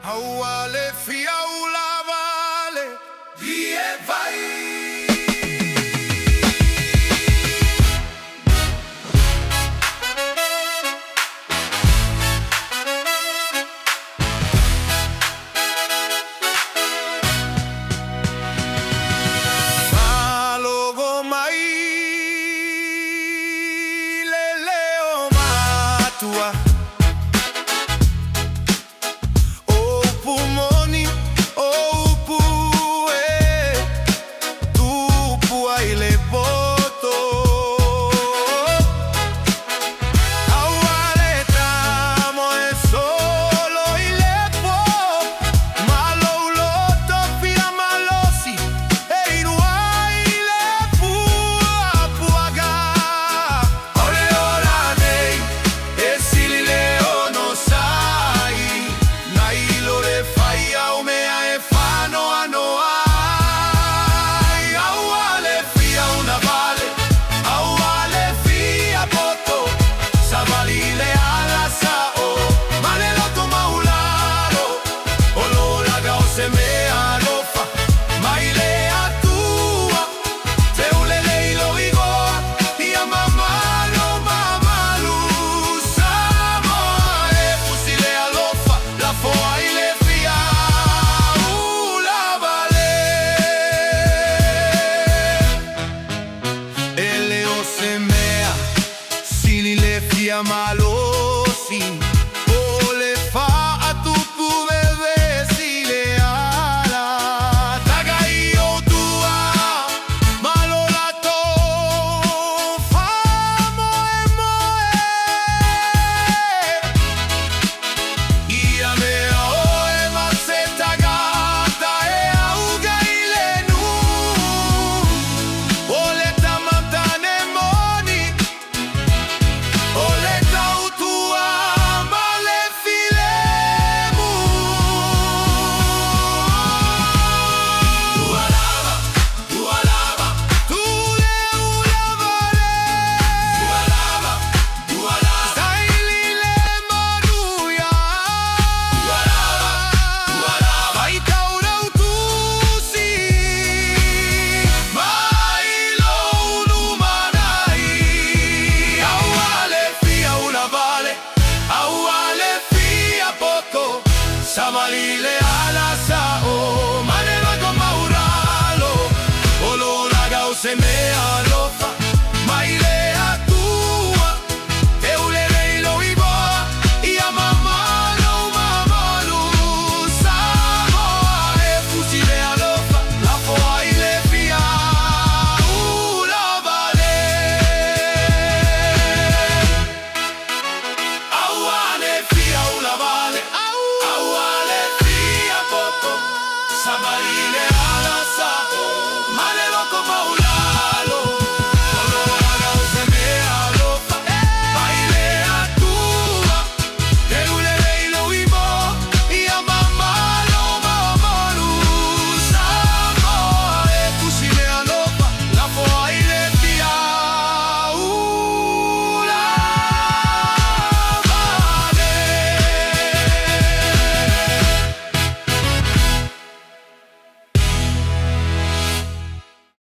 Auale fia ula vale, vie vai. Malogo mai, leleo matua. Malosi, o le fa a tu bebé si le ala tagai o tua malola to fa moe ia me oe maseta gata e auga ile nu o le tamatane moni o le Samalile ala sao, maneva con mauralo, olo la gause me alofa, maile a tua, e ulele lo iboa, ia mamalo, samo, e fusile alofa, la foa ile fia, ula vale, auane fia ula vale. Somebody